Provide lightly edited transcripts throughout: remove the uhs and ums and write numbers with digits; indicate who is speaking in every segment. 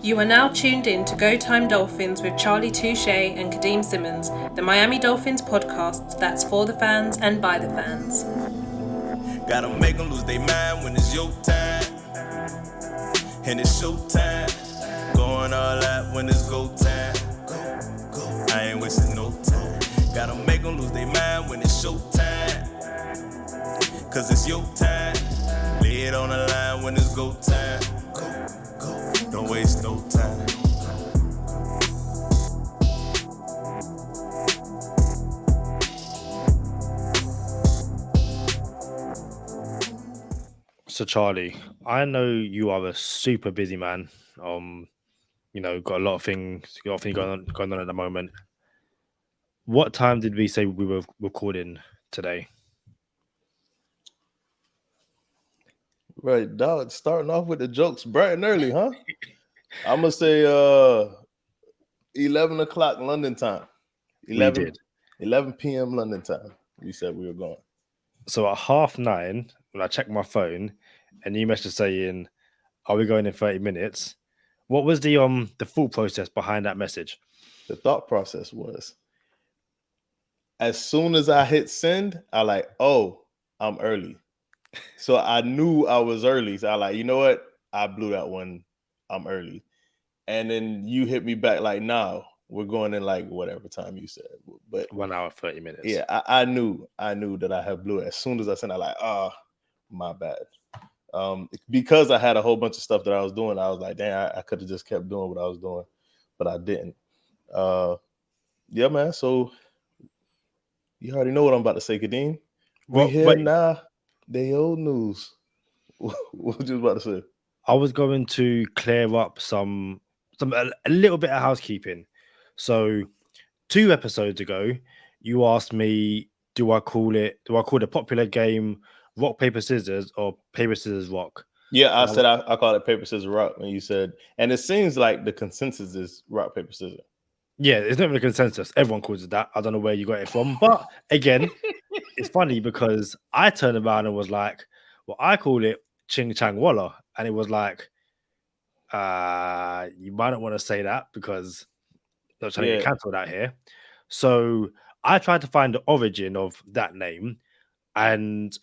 Speaker 1: You are now tuned in to Go Time Dolphins with Charlie Touche and Kadeem Simmons, the Miami Dolphins podcast that's for the fans and by the fans.
Speaker 2: Gotta make them lose their mind when it's your time. And it's showtime. Going all out when it's go time. I ain't wasting no time. Gotta make them lose their mind when it's showtime. Cause it's your time. Lay it on the line when it's go time. Don't waste no time.
Speaker 3: So Charlie, I know you are a super busy man. Got a lot of things going on at the moment. What time did we say we were recording today?
Speaker 4: Right, dog. Starting off with the jokes bright and early, huh? I'm gonna say 11 o'clock London time. 11 p.m. London time. We said we were going.
Speaker 3: So at 9:30, when I checked my phone, and you messaged saying, "Are we going in 30 minutes?" What was the thought process behind that message?
Speaker 4: The thought process was, as soon as I hit send, I like, oh, I'm early. So I knew I was early. So I like, you know what? I blew that one. I'm early. And then you hit me back like, nah, we're going in like whatever time you said. But
Speaker 3: 1 hour, 30 minutes.
Speaker 4: Yeah, I knew that I had blew it. As soon as I sent, I like, my bad. Because I had a whole bunch of stuff that I was doing, I was like, damn, I could have just kept doing what I was doing, but I didn't. Yeah, man. So you already know what I'm about to say, Kadeem. We here now. They old news. What you about to say?
Speaker 3: I was going to clear up a little bit of housekeeping. So 2 episodes ago, you asked me, do I call the popular game rock, paper, scissors or paper, scissors, rock?
Speaker 4: Yeah, I said I call it paper, scissors, rock. And you said, and it seems like the consensus is rock, paper, scissors.
Speaker 3: Yeah, it's not really a consensus. Everyone calls it that. I don't know where you got it from. But again, it's funny because I turned around and was like, well, I call it Ching Chang Walla. And it was like, you might not want to say that because they're trying to get cancelled out here. So I tried to find the origin of that name. And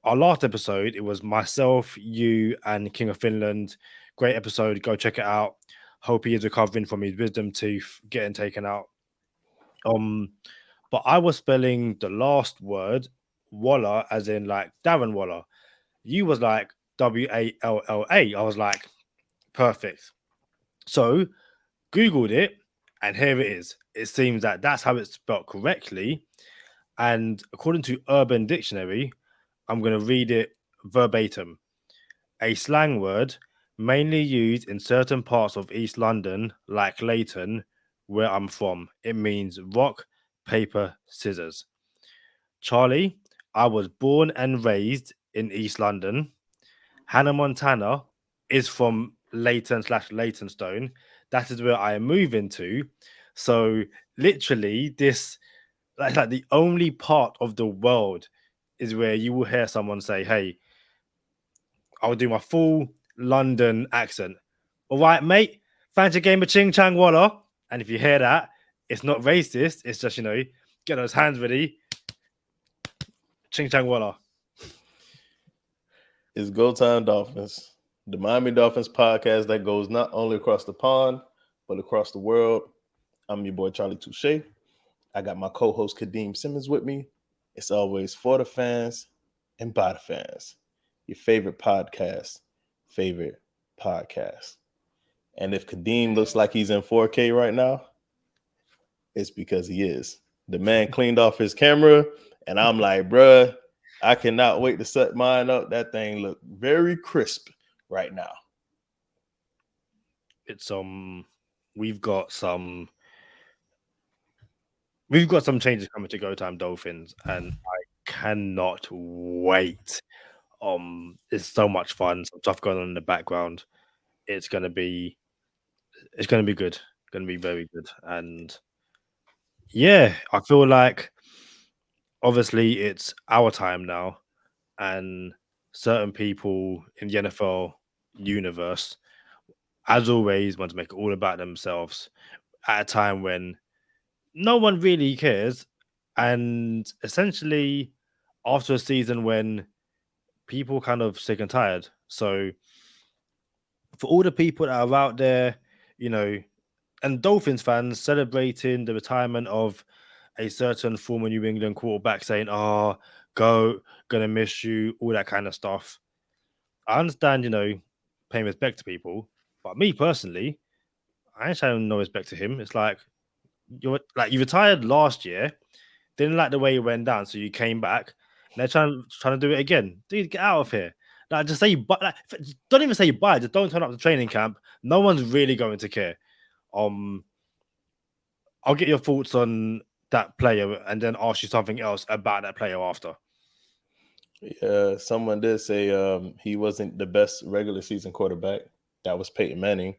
Speaker 3: our last episode, it was myself, you, and King of Finland. Great episode. Go check it out. Hope he is recovering from his wisdom tooth getting taken out. But I was spelling the last word Waller as in like Darren Waller. You was like Walla. I was like, perfect. So Googled it, and here it is. It seems that that's how it's spelled correctly. And according to Urban Dictionary, I'm going to read it verbatim. A slang word mainly used in certain parts of East London, like Leighton, where I'm from. It means rock, paper, scissors. Charlie, I was born and raised in East London. Hannah Montana is from Leighton/Leytonstone. That is where I am moving to. So literally, this like the only part of the world is where you will hear someone say, "Hey, I'll do my full London accent." All right, mate. Fancy a game of Ching Chang Walla? And if you hear that, it's not racist. It's just, get those hands ready. Ching Chang Walla.
Speaker 4: It's Go Time Dolphins, the Miami Dolphins podcast that goes not only across the pond, but across the world. I'm your boy, Charlie Touche. I got my co-host, Kadeem Simmons, with me. It's always for the fans and by the fans. Your favorite podcast. And if Kadeem looks like he's in 4K right now, it's because he is. The man cleaned off his camera, and I'm like, bruh, I cannot wait to set mine up. That thing look very crisp right now.
Speaker 3: It's we've got some changes coming to Go Time Dolphins, and I cannot wait. It's so much fun, some stuff going on in the background. It's gonna be good. Gonna be very good. And yeah, I feel like obviously it's our time now, and certain people in the NFL universe as always, want to make it all about themselves at a time when no one really cares. And essentially, after a season when people kind of sick and tired. So, for all the people that are out there, you know, and Dolphins fans celebrating the retirement of a certain former New England quarterback, saying, "Oh, go, gonna miss you," all that kind of stuff. I understand, paying respect to people, but me personally, I ain't showing no respect to him. It's like you retired last year, didn't like the way you went down, so you came back. And they're trying to do it again. Dude, get out of here! Like, just say you buy. Like, don't even say you buy. Just don't turn up to training camp. No one's really going to care. I'll get your thoughts on that player and then ask you something else about that player after.
Speaker 4: Yeah, someone did say he wasn't the best regular season quarterback. That was Peyton Manning.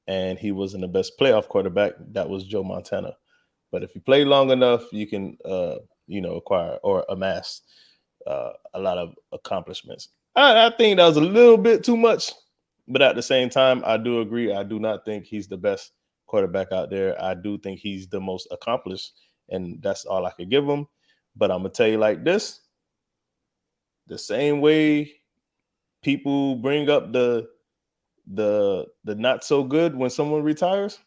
Speaker 4: And he wasn't the best playoff quarterback. That was Joe Montana. But if you play long enough, you can, acquire or amass a lot of accomplishments. I think that was a little bit too much. But at the same time, I do agree. I do not think he's the best quarterback out there. I do think he's the most accomplished. And that's all I could give him. But I'm going to tell you like this. The same way people bring up the not so good when someone retires,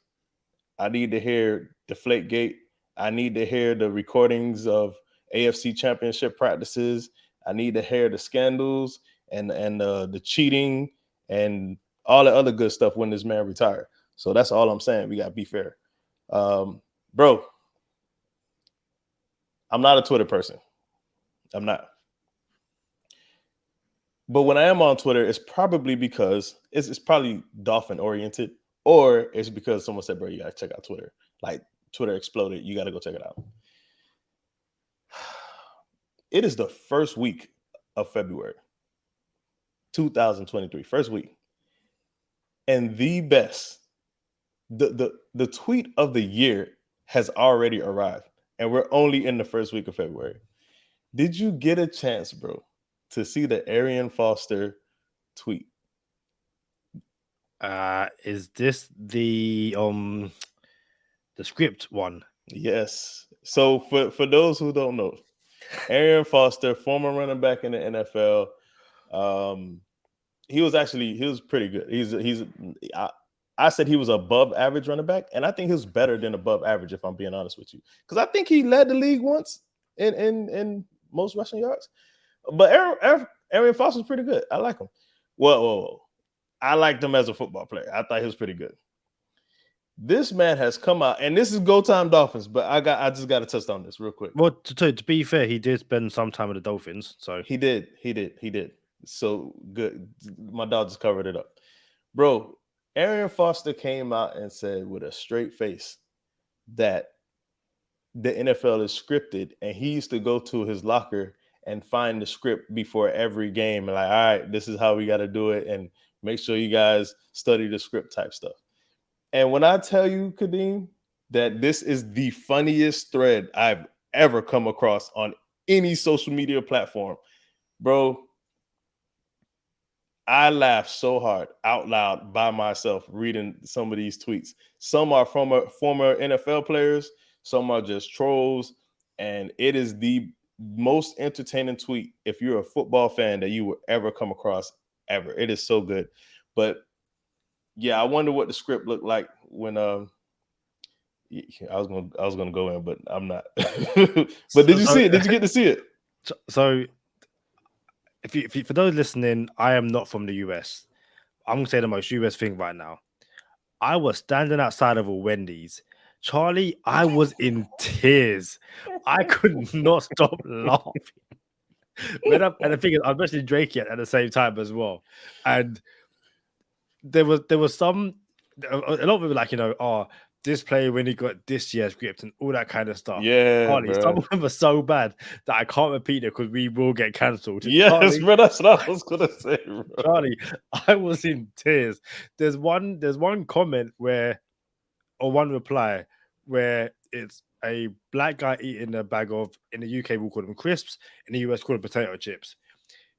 Speaker 4: I need to hear Deflategate. I need to hear the recordings of AFC Championship practices. I need to hear the scandals and the cheating and all the other good stuff when this man retired. So that's all I'm saying. We got to be fair. Bro, I'm not a Twitter person. I'm not. But when I am on Twitter, it's probably because it's probably Dolphin oriented, or it's because someone said, bro, you got to check out Twitter. Like Twitter exploded. You got to go check it out. It is the first week of February, 2023, first week. And the best, the tweet of the year has already arrived. And we're only in the first week of February. Did you get a chance, bro, to see the Aryan Foster tweet?
Speaker 3: Is this the script one?
Speaker 4: Yes. So for those who don't know, Aryan Foster, former running back in the NFL, he was pretty good. I said he was above average running back, and I think he was better than above average, if I'm being honest with you, because I think he led the league once in most rushing yards. But Aryan Foster's pretty good. I like him. Whoa. I liked him as a football player. I thought he was pretty good. This man has come out, and this is Go Time Dolphins, but I just got to touch on this real quick.
Speaker 3: Well, to be fair, he did spend some time with the Dolphins, so
Speaker 4: he did. So good. My dog just covered it up, bro. Aryan Foster came out and said with a straight face that the NFL is scripted, and he used to go to his locker and find the script before every game, and like, all right, this is how we got to do it, and make sure you guys study the script type stuff. And when I tell you, Kadeem, that this is the funniest thread I've ever come across on any social media platform, bro, I laughed so hard out loud by myself reading some of these tweets. Some are former NFL players, some are just trolls, and it is the most entertaining tweet if you're a football fan that you will ever come across ever. It is so good. But yeah, I wonder what the script looked like when I was gonna go in, but I'm not. But did you see it? Did you get to see it?
Speaker 3: So if for those listening, I am not from the US. I'm gonna say the most US thing right now. I was standing outside of a Wendy's. Charlie, I was in tears. I could not stop laughing. And the thing is, I was actually drinking at the same time as well. And there was some a lot of people like, this player when he got this year's script and all that kind of stuff.
Speaker 4: Yeah,
Speaker 3: Charlie, some of them are so bad that I can't repeat it because we will get cancelled.
Speaker 4: Yes, Charlie, bro, that's what I was gonna say, bro.
Speaker 3: Charlie, I was in tears. There's one comment or one reply where it's a black guy eating a bag of, in the UK we'll call them crisps, in the US call them potato chips.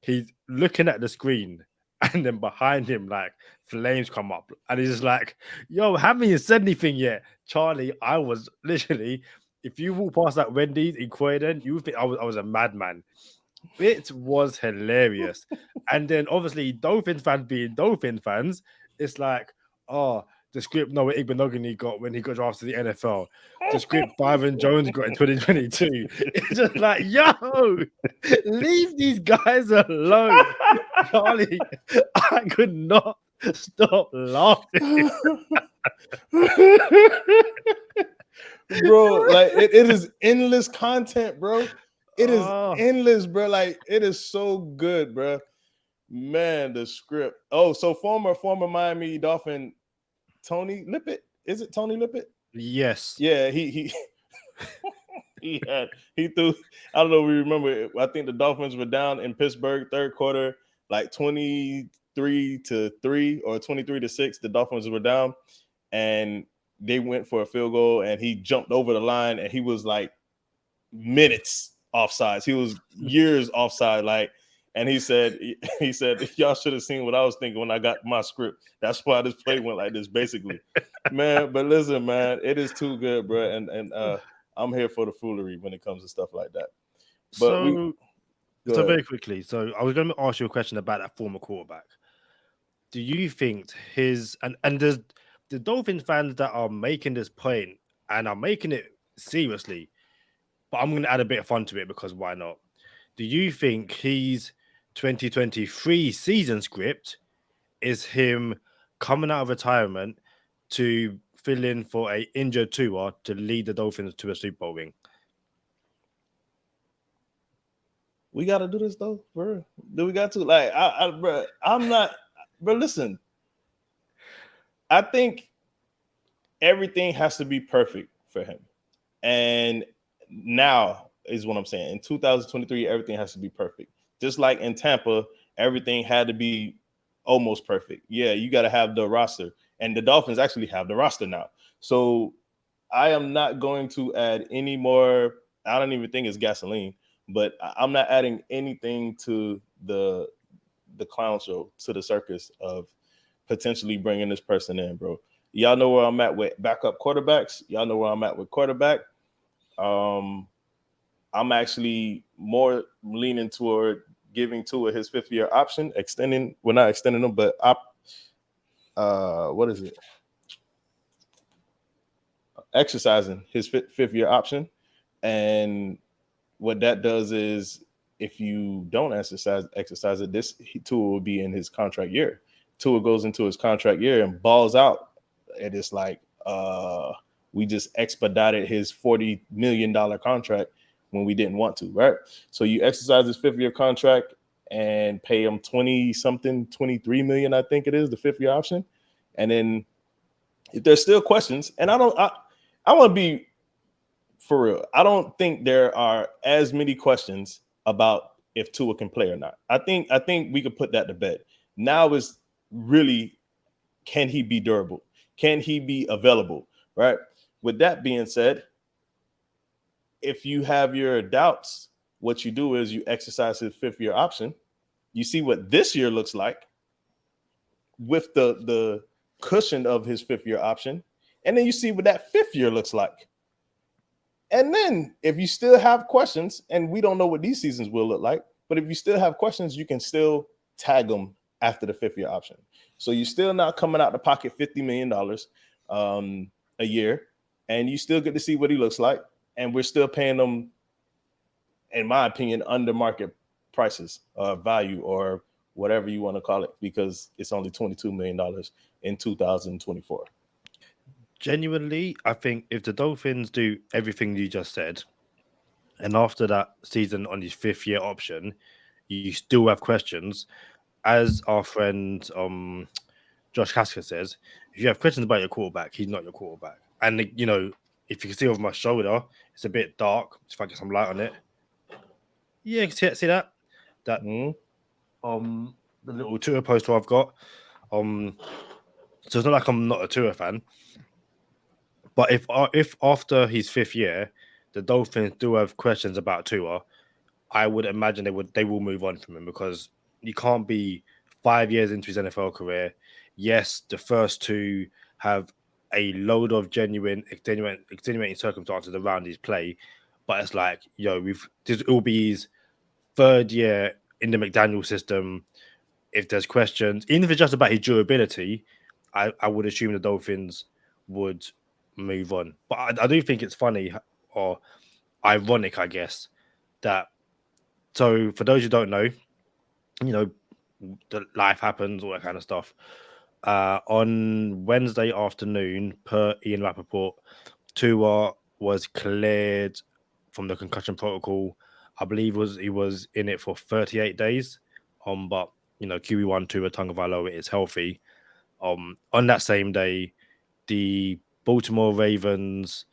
Speaker 3: He's looking at the screen And then behind him, like flames come up, and he's just like, "Yo, haven't you said anything yet, Charlie?" I was literally, if you walk past that Wendy's in Croydon, you would think I was a madman. It was hilarious. And then obviously Dolphins fans being Dolphin fans, it's like, oh, the script Noah Igbenogany got when he got drafted to the NFL, the script Byron Jones got in 2022. It's just like, yo, leave these guys alone. Charlie, I could not stop laughing.
Speaker 4: Bro, like it is endless content, bro. It is
Speaker 3: Oh.
Speaker 4: endless, bro. Like it is so good, bro. Man, the script. Oh, so former Miami Dolphin Tony Lippett. Is it Tony Lippett?
Speaker 3: Yes.
Speaker 4: Yeah, he he threw. I don't know. We remember. I think the Dolphins were down in Pittsburgh third quarter, like 23-3 or 23-6. The Dolphins were down, and they went for a field goal, and he jumped over the line, and he was like minutes offsides. He was years offside, like. And he said, y'all should have seen what I was thinking when I got my script. That's why this play went like this, basically. Man, but listen, man, it is too good, bro. And I'm here for the foolery when it comes to stuff like that. But
Speaker 3: so very quickly. So I was going to ask you a question about that former quarterback. Do you think and there's the Dolphins fans that are making this point and are making it seriously, but I'm going to add a bit of fun to it because why not? Do you think his 2023 season script is him coming out of retirement to fill in for a injured Tua to lead the Dolphins to a Super Bowl ring?
Speaker 4: We got to do this though, bro. Do we got to? Like, bro, I'm not, bro. Listen, I think everything has to be perfect for him, and now is what I'm saying. In 2023, everything has to be perfect. Just like in Tampa, everything had to be almost perfect. Yeah, you got to have the roster. And the Dolphins actually have the roster now. So I am not going to add any more. I don't even think it's gasoline, but I'm not adding anything to the clown show, to the circus of potentially bringing this person in, bro. Y'all know where I'm at with backup quarterbacks. Y'all know where I'm at with quarterback. I'm actually more leaning toward giving Tua his 5th-year option, not extending them, but what is it? Exercising his 5th-year option. And what that does is if you don't exercise it, Tua will be in his contract year. Tua goes into his contract year and balls out. And it's like, we just expedited his $40 million contract when we didn't want to, right? So you exercise his 5th-year contract and pay him 23 million, I think it is, the 5th-year option. And then if there's still questions, and I want to be for real, I don't think there are as many questions about if Tua can play or not. I think we could put that to bed. Now is really, can he be durable? Can he be available, right? With that being said, if you have your doubts, what you do is you exercise his 5th-year option. You see what this year looks like with the cushion of his 5th-year option. And then you see what that 5th year looks like. And then if you still have questions, and we don't know what these seasons will look like, but if you still have questions, you can still tag them after the 5th-year option. So you're still not coming out the pocket $50 million a year, and you still get to see what he looks like. And we're still paying them, in my opinion, under market prices, value, or whatever you want to call it, because it's only $22 million in 2024.
Speaker 3: Genuinely, I think if the Dolphins do everything you just said, and after that season on his 5th-year option, you still have questions, as our friend Josh Kaska says, if you have questions about your quarterback, he's not your quarterback. And, you know, if you can see over my shoulder, it's a bit dark. If I get some light on it. Yeah, you can see that? That the little Tua poster I've got. So it's not like I'm not a Tua fan. But if after his 5th year, the Dolphins do have questions about Tua, I would imagine they will move on from him, because you can't be 5 years into his NFL career. Yes, the first two have a load of extenuating circumstances around his play, but it's like, it will be his third year in the McDaniel system. If there's questions, even if it's just about his durability, I would assume the Dolphins would move on. But I do think it's funny or ironic, I guess, that. So for those who don't know, the life happens, all that kind of stuff. On Wednesday afternoon, per Ian Rappaport, Tua was cleared from the concussion protocol. I believe he was in it for 38 days. But QB1 Tua Tagovailoa is healthy. On that same day, the Baltimore Ravens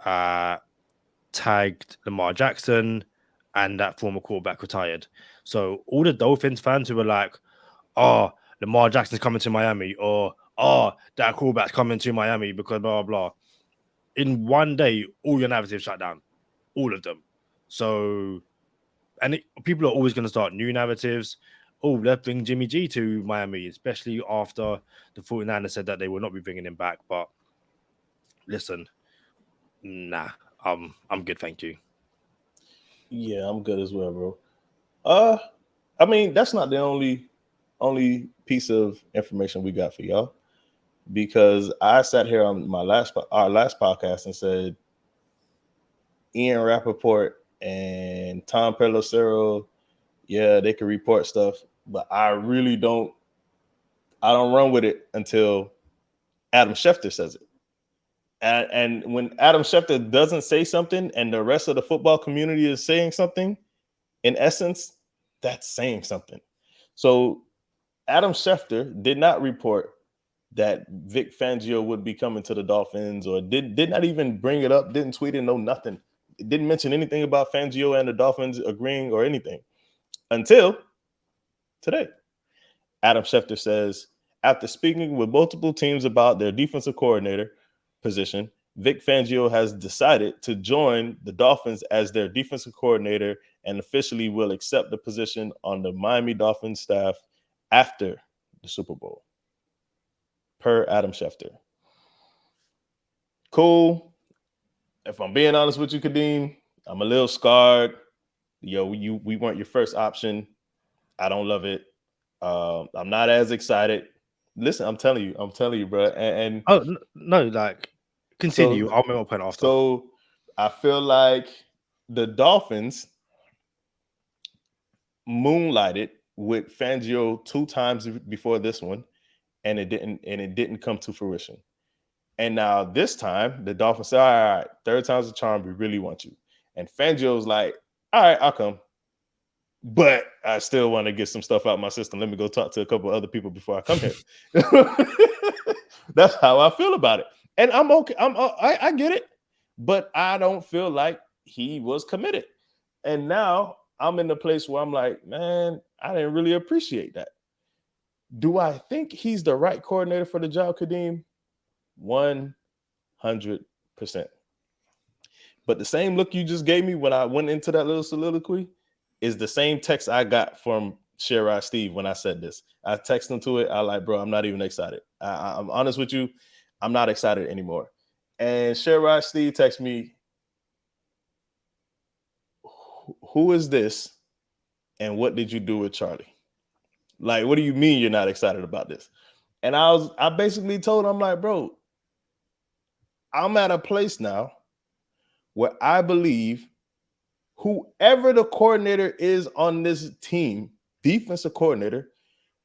Speaker 3: tagged Lamar Jackson, and that former quarterback retired. So all the Dolphins fans who were like, "Oh, Lamar Jackson's coming to Miami," or "Oh, that quarterback's coming to Miami because blah blah blah." In one day, all your narratives shut down, all of them. So, people are always going to start new narratives. Oh, let's bring Jimmy G to Miami, especially after the 49ers said that they will not be bringing him back. But listen, nah, I'm good, thank you.
Speaker 4: Yeah, I'm good as well, bro. I mean, that's not the only piece of information we got for y'all, because I sat here on our last podcast and said Ian Rappaport and Tom Pelissero, yeah, they can report stuff, but I really don't run with it until Adam Schefter says it. And when Adam Schefter doesn't say something and the rest of the football community is saying something, in essence, that's saying something. So Adam Schefter did not report that Vic Fangio would be coming to the Dolphins, or did not even bring it up, didn't tweet it, no nothing. It didn't mention anything about Fangio and the Dolphins agreeing or anything until today. Adam Schefter says, after speaking with multiple teams about their defensive coordinator position, Vic Fangio has decided to join the Dolphins as their defensive coordinator and officially will accept the position on the Miami Dolphins staff after the Super Bowl, per Adam Schefter. Cool. If I'm being honest with you, Kadeem, I'm a little scarred. We weren't your first option. I don't love it. I'm not as excited. Listen, I'm telling you, bro. And
Speaker 3: no, like, continue. I'll make my point after.
Speaker 4: So I feel like the Dolphins moonlighted with Fangio 2 times before this one, and it didn't come to fruition. And now this time, the Dolphins say, all right, 3rd time's a charm. We really want you. And Fangio's like, all right, I'll come. But I still want to get some stuff out of my system. Let me go talk to a couple other people before I come here. That's how I feel about it. And I'm okay. I get it. But I don't feel like he was committed. And now I'm in the place where I'm like, man, I didn't really appreciate that. Do I think he's the right coordinator for the job, Kadeem? 100%. But the same look you just gave me when I went into that little soliloquy is the same text I got from Sherrod Steve when I said this. I texted him to it. I like, bro, I'm not even excited. I'm honest with you. I'm not excited anymore. And Sherrod Steve texted me, who is this? And what did you do with Charlie? Like, what do you mean you're not excited about this? And I basically told him, I'm like, bro, I'm at a place now where I believe whoever the coordinator is on this team, defensive coordinator,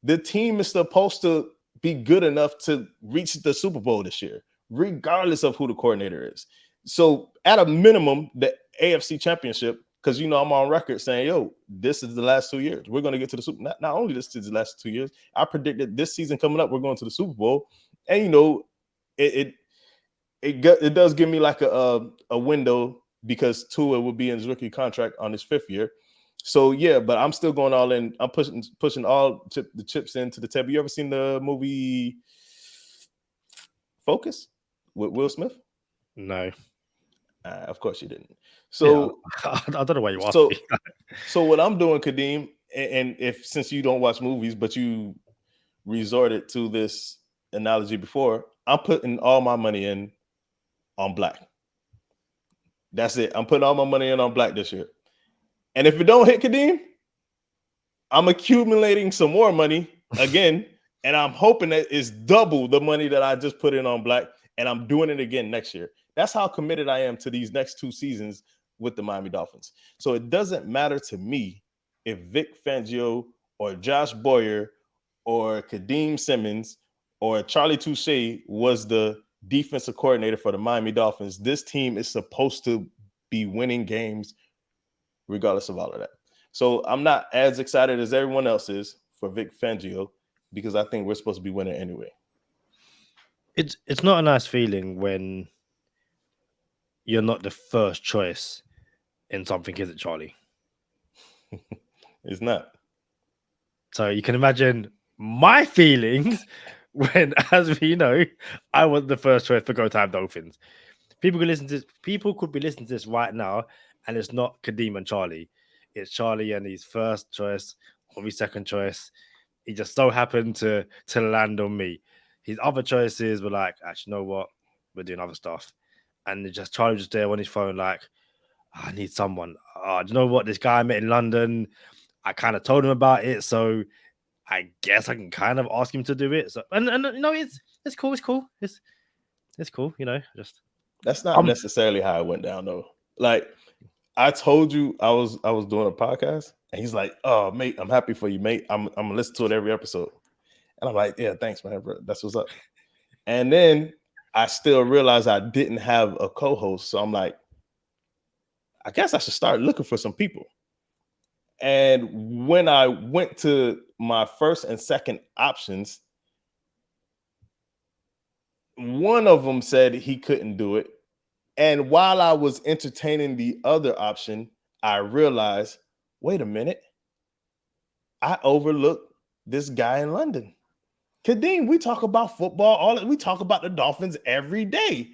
Speaker 4: the team is supposed to be good enough to reach the Super Bowl this year, regardless of who the coordinator is. So at a minimum, the AFC Championship, because, I'm on record saying, yo, this is the last 2 years. We're going to get to the Super Bowl. Not only this is the last 2 years, I predicted this season coming up, we're going to the Super Bowl. And, it does give me like a window, because Tua will be in his rookie contract on his 5th year. So, yeah, but I'm still going all in. I'm pushing all the chips into the table. You ever seen the movie Focus with Will Smith?
Speaker 3: No.
Speaker 4: Of course you didn't. So
Speaker 3: yeah, I don't know why you asked me.
Speaker 4: So what I'm doing, Kadeem, and if since you don't watch movies, but you resorted to this analogy before, I'm putting all my money in on black. That's it. I'm putting all my money in on black this year. And if it don't hit Kadeem, I'm accumulating some more money again, and I'm hoping that it's double the money that I just put in on black, and I'm doing it again next year. That's how committed I am to these next 2 seasons with the Miami Dolphins. So it doesn't matter to me if Vic Fangio or Josh Boyer or Kadeem Simmons or Charlie Touche was the defensive coordinator for the Miami Dolphins. This team is supposed to be winning games regardless of all of that. So I'm not as excited as everyone else is for Vic Fangio because I think we're supposed to be winning anyway.
Speaker 3: It's not a nice feeling when you're not the first choice in something, is it, Charlie?
Speaker 4: It's not.
Speaker 3: So you can imagine my feelings when, as we know, I was the first choice for Go Time Dolphins. People could be listening to this right now, and it's not Kadeem and Charlie. It's Charlie and his first choice or his second choice. He just so happened to land on me. His other choices were like, actually, you know what? We're doing other stuff. And Charlie was just there on his phone, like, I need someone. Do you know what? This guy I met in London, I kind of told him about it, so I guess I can kind of ask him to do it. So and you know, it's cool. It's cool. It's cool. You know, just
Speaker 4: that's not necessarily how it went down though. Like I told you, I was doing a podcast, and he's like, "Oh, mate, I'm happy for you, mate. I'm gonna listen to it every episode." And I'm like, "Yeah, thanks, man, bro. That's what's up." And then I still realized I didn't have a co-host, so I'm like, I guess I should start looking for some people. And when I went to my first and second options, one of them said he couldn't do it. And while I was entertaining the other option, I realized, wait a minute, I overlooked this guy in London. Kadeem, we talk about football, we talk about the Dolphins every day.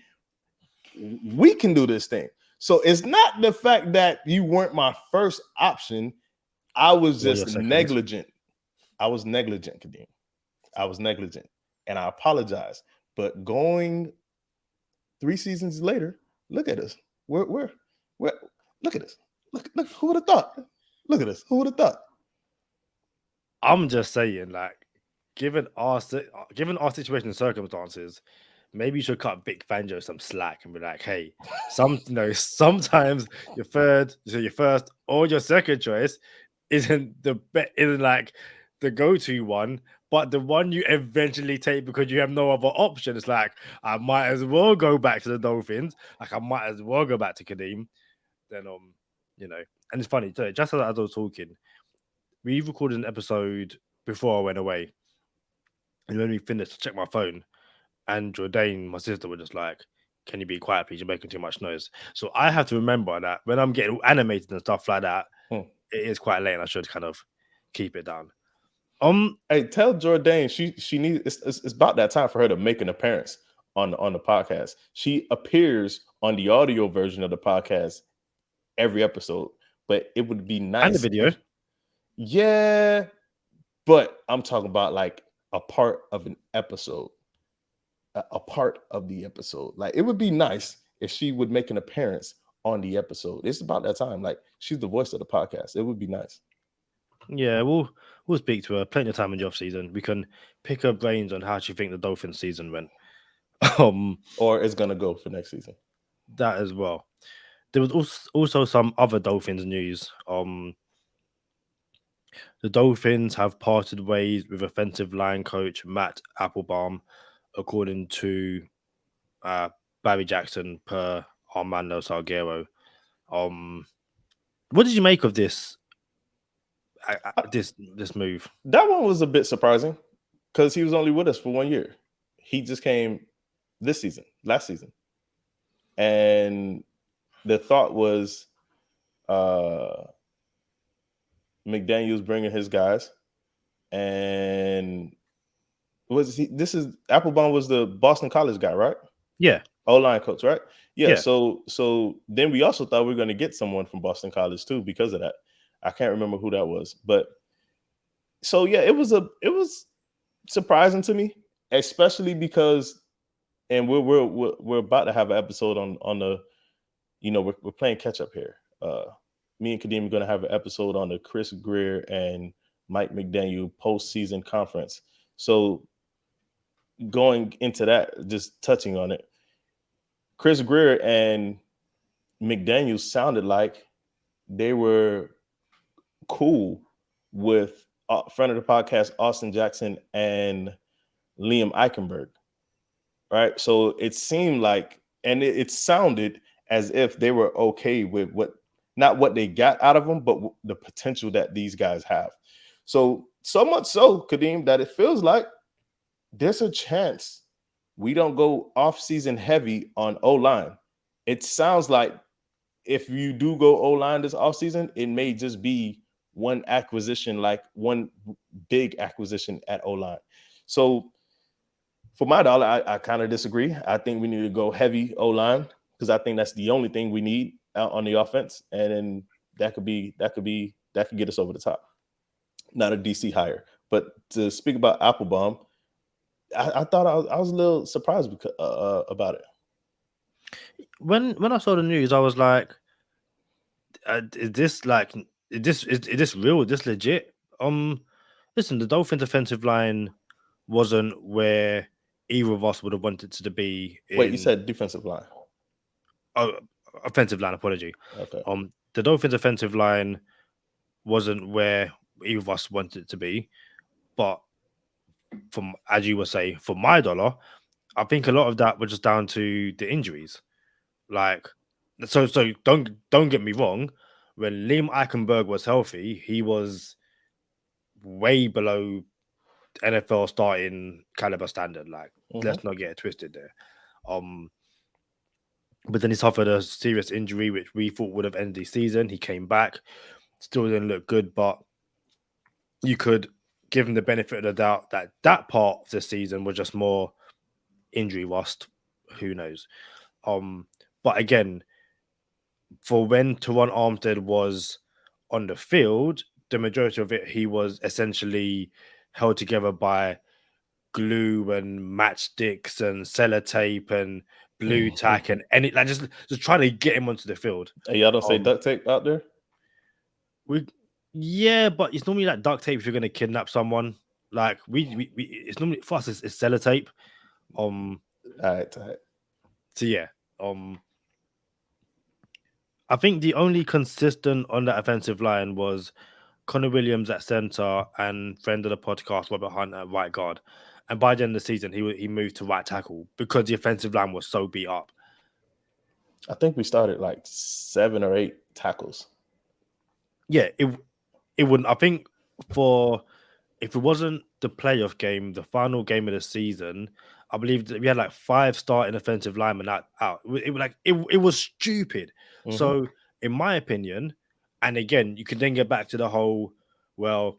Speaker 4: We can do this thing. So it's not the fact that you weren't my first option. I was just negligent. I was negligent, Kadeem. I was negligent. And I apologize. But going 3 seasons later, look at us. We're look at us. Look, who would have thought? Look at us. Who would have thought?
Speaker 3: I'm just saying, like, given our situation and circumstances, maybe you should cut Vic Fangio some slack and be like, hey, sometimes your first or your second choice isn't like the go-to one, but the one you eventually take because you have no other option. It's like, I might as well go back to the Dolphins. Like, I might as well go back to Kadeem. Then, and it's funny, so just as I was talking, we recorded an episode before I went away. And when we finished, I checked my phone, and Jordan, my sister, was just like, can you be quiet, please? You're making too much noise. So I have to remember that when I'm getting animated and stuff like that, it is quite late and I should kind of keep it down.
Speaker 4: Hey, tell Jordan she needs it's about that time for her to make an appearance on the podcast. She appears on the audio version of the podcast every episode, but it would be nice.
Speaker 3: And the video.
Speaker 4: Yeah, but I'm talking about like a part of an episode. A part of the episode. Like, it would be nice if she would make an appearance on the episode. It's about that time. Like, she's the voice of the podcast. It would be nice.
Speaker 3: Yeah, we'll speak to her. Plenty of time in the off season. We can pick her brains on how she think the Dolphins season went.
Speaker 4: Or it's gonna go for next season.
Speaker 3: That as well. There was also some other Dolphins news. The Dolphins have parted ways with offensive line coach Matt Applebaum, according to Barry Jackson per Armando Salguero. What did you make of this? This move?
Speaker 4: That one was a bit surprising because he was only with us for 1 year. He just came last season, and the thought was McDaniel's bringing his guys, and Applebaum was the Boston College guy, right?
Speaker 3: Yeah.
Speaker 4: O-line coach, right? Yeah. So then we also thought we were going to get someone from Boston College too because of that. I can't remember who that was, but So yeah, it was surprising to me, especially because, and we're about to have an episode on the, we're playing catch up here. Me and Kadeem are going to have an episode on the Chris Greer and Mike McDaniel postseason conference. So going into that, just touching on it, Chris Greer and McDaniel sounded like they were cool with friend of the podcast Austin Jackson and Liam Eichenberg, right? So it seemed like, and it sounded as if they were okay with not what they got out of them, but the potential that these guys have. So much so, Kadeem, that it feels like there's a chance we don't go off-season heavy on O-line. It sounds like if you do go O-line this offseason, it may just be one acquisition, like one big acquisition at O-line. So for my dollar, I kind of disagree. I think we need to go heavy O-line because I think that's the only thing we need out on the offense. And then that could get us over the top. Not a DC hire. But to speak about Applebaum, I thought I was a little surprised about it.
Speaker 3: When I saw the news, I was like, "Is this real? Is this legit?" Listen, the Dolphins' offensive line wasn't where either of us would have wanted to be.
Speaker 4: Wait, you said defensive line?
Speaker 3: Oh, offensive line. Apology.
Speaker 4: Okay.
Speaker 3: The Dolphins' offensive line wasn't where either of us wanted it to be, but as you were saying, for my dollar, I think a lot of that was just down to the injuries. Like, so don't get me wrong. When Liam Eichenberg was healthy, he was way below NFL starting caliber standard. Like, let's not get it twisted there. But then he suffered a serious injury, which we thought would have ended the season. He came back, still didn't look good, but you could give him the benefit of the doubt that part of the season was just more injury rust. Who knows? But again, for when Teron Armstead was on the field, the majority of it, he was essentially held together by glue and matchsticks and sellotape and blue tack and any like just trying to get him onto the field.
Speaker 4: Hey, y'all don't say duct tape out there?
Speaker 3: Yeah, but it's normally like duct tape if you're going to kidnap someone. Like we it's normally for us it's sellotape.
Speaker 4: All right.
Speaker 3: So yeah, I think the only consistent on that offensive line was Connor Williams at center and friend of the podcast Robert Hunt at right guard. And by the end of the season, he moved to right tackle because the offensive line was so beat up.
Speaker 4: I think we started like 7 or 8 tackles.
Speaker 3: Yeah, it wouldn't. I think if it wasn't the playoff game, the final game of the season, I believe that we had like 5 starting offensive linemen out. It was stupid. So in my opinion, and again, you can then get back to the whole, well,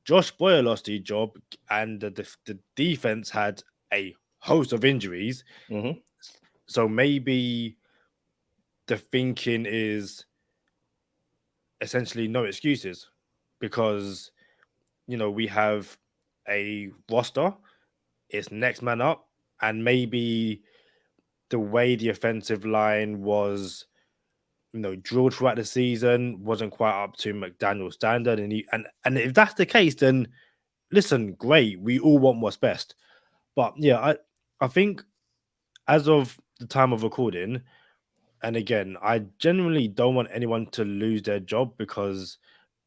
Speaker 3: Josh Boyer lost his job and the defense had a host of injuries. So maybe the thinking is essentially no excuses because, we have a roster, it's next man up, and maybe the way the offensive line was, drilled throughout the season wasn't quite up to McDaniel's standard. And if that's the case, then listen, great. We all want what's best. But yeah, I think as of the time of recording, and again, I genuinely don't want anyone to lose their job because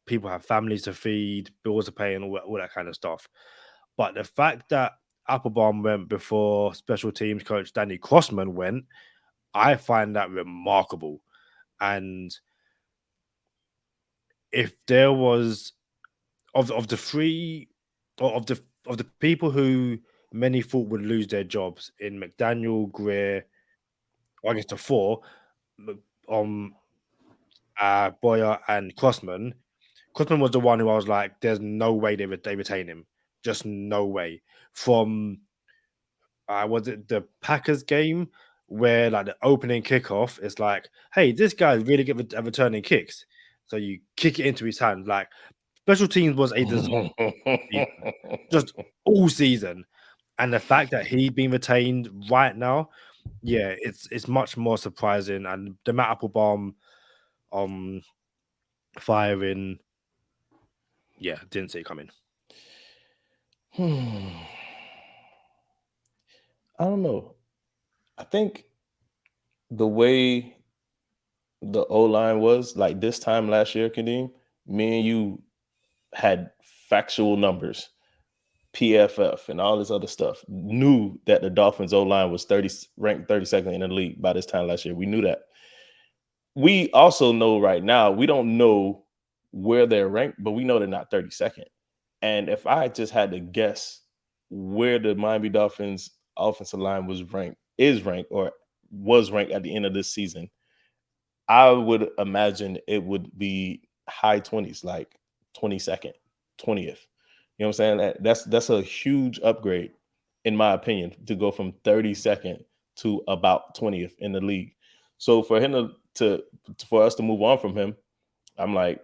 Speaker 3: people have families to feed, bills to pay, and all that kind of stuff. But the fact that Applebaum went before special teams coach Danny Crossman went, I find that remarkable. And if there was of the three or of the people who many thought would lose their jobs in McDaniel, Greer, or I guess the 4, Boyer and Crossman. Crossman was the one who I was like, "There's no way they retain him, just no way." From was it the Packers game where like the opening kickoff, it's like, "Hey, this guy's really good at returning kicks," so you kick it into his hand. Like Special teams was a disaster just all season. And the fact that he's been retained right now, yeah, it's much more surprising. And the Matt Applebaum firing, yeah, didn't see it coming.
Speaker 4: I don't know. I think the way the O line was like this time last year, Kadeem, me and you had factual numbers, PFF, and all this other stuff. Knew that the Dolphins O line was ranked 32nd in the league by this time last year. We knew that. We also know right now we don't know where they're ranked, but we know they're not 32nd. And if I just had to guess where the Miami Dolphins offensive line was ranked, or was ranked at the end of this season, I would imagine it would be high 20s, like 22nd, 20th. You know what I'm saying? That's a huge upgrade, in my opinion, to go from 32nd to about 20th in the league. So for him for us to move on from him, I'm like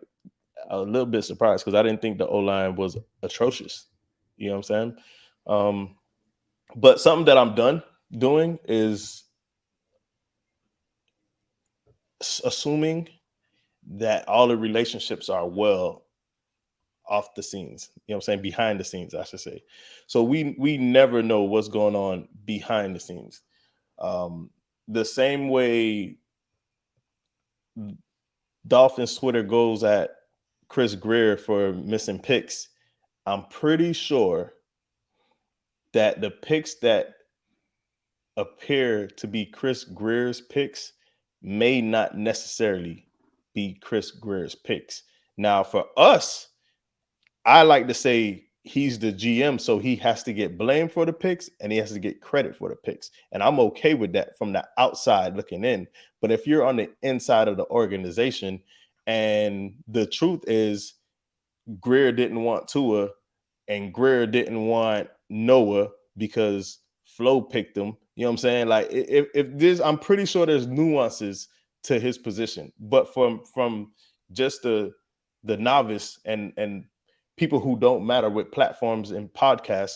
Speaker 4: a little bit surprised because I didn't think the O-line was atrocious. You know what I'm saying? But something that I'm done doing is assuming that all the relationships are well off the scenes. You know what I'm saying? Behind the scenes, I should say. So we never know what's going on behind the scenes. The same way Dolphins Twitter goes at Chris Greer for missing picks, I'm pretty sure that the picks that appear to be Chris Greer's picks may not necessarily be Chris Greer's picks. Now, for us, I like to say he's the GM, so he has to get blamed for the picks and he has to get credit for the picks. And I'm okay with that from the outside looking in. But if you're on the inside of the organization and the truth is Greer didn't want Tua and Greer didn't want Noah because Flo picked him, you know what I'm saying? Like if this, I'm pretty sure there's nuances to his position, but from just the novice and people who don't matter with platforms and podcasts,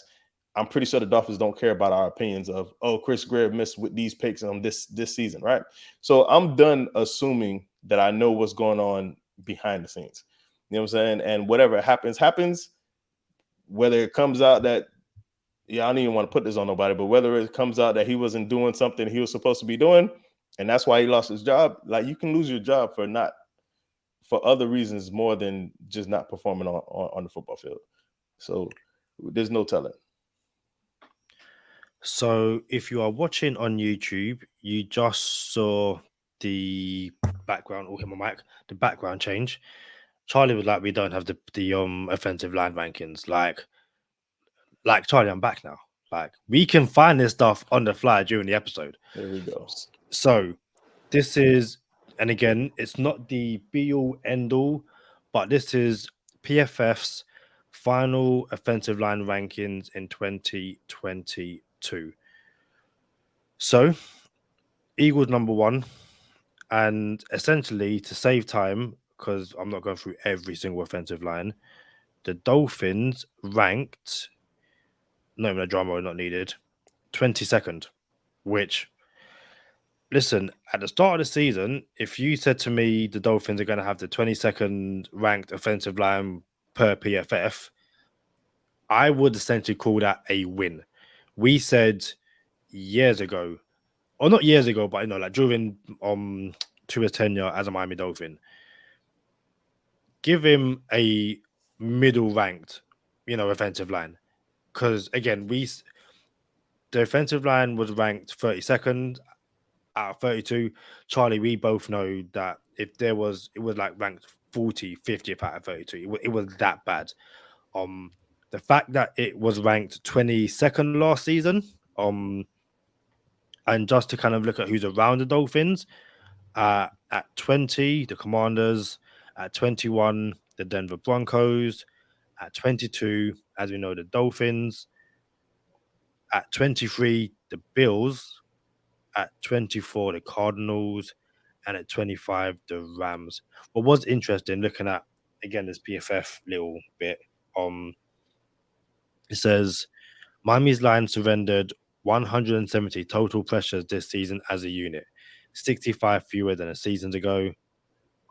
Speaker 4: I'm pretty sure the Dolphins don't care about our opinions of, oh, Chris Greer missed with these picks on this season, right? So I'm done assuming that I know what's going on behind the scenes. You know what I'm saying? And whatever happens, whether it comes out that, I don't even want to put this on nobody, but whether it comes out that he wasn't doing something he was supposed to be doing, and that's why he lost his job, like you can lose your job for other reasons more than just not performing on the football field. So there's no telling.
Speaker 3: So if you are watching on YouTube, you just saw the background, hit my mic, the background change. Charlie was like, we don't have the offensive line rankings. Like Charlie, I'm back now. Like we can find this stuff on the fly during the episode.
Speaker 4: There we go.
Speaker 3: So this is, and again, it's not the be all end all, but this is PFF's final offensive line rankings in 2022. So Eagles number one, and essentially to save time, because I'm not going through every single offensive line, the Dolphins ranked, no drama not needed, 22nd, which, listen, at the start of the season, if you said to me the Dolphins are going to have the 22nd ranked offensive line per PFF, I would essentially call that a win. We said years ago, or not years ago, but like during Tua's tenure as a Miami Dolphin, give him a middle ranked, offensive line. Because again, the offensive line was ranked 32nd out of 32. Charlie, we both know that if it was like ranked 40, 50th out of 32. It was that bad. The fact that it was ranked 22nd last season, and just to kind of look at who's around the Dolphins, at 20, the Commanders, at 21, the Denver Broncos, at 22, as we know, the Dolphins, at 23, the Bills, at 24, the Cardinals, and at 25, the Rams. What was interesting looking at, again, this PFF little bit. It says Miami's line surrendered 170 total pressures this season as a unit, 65 fewer than a season ago.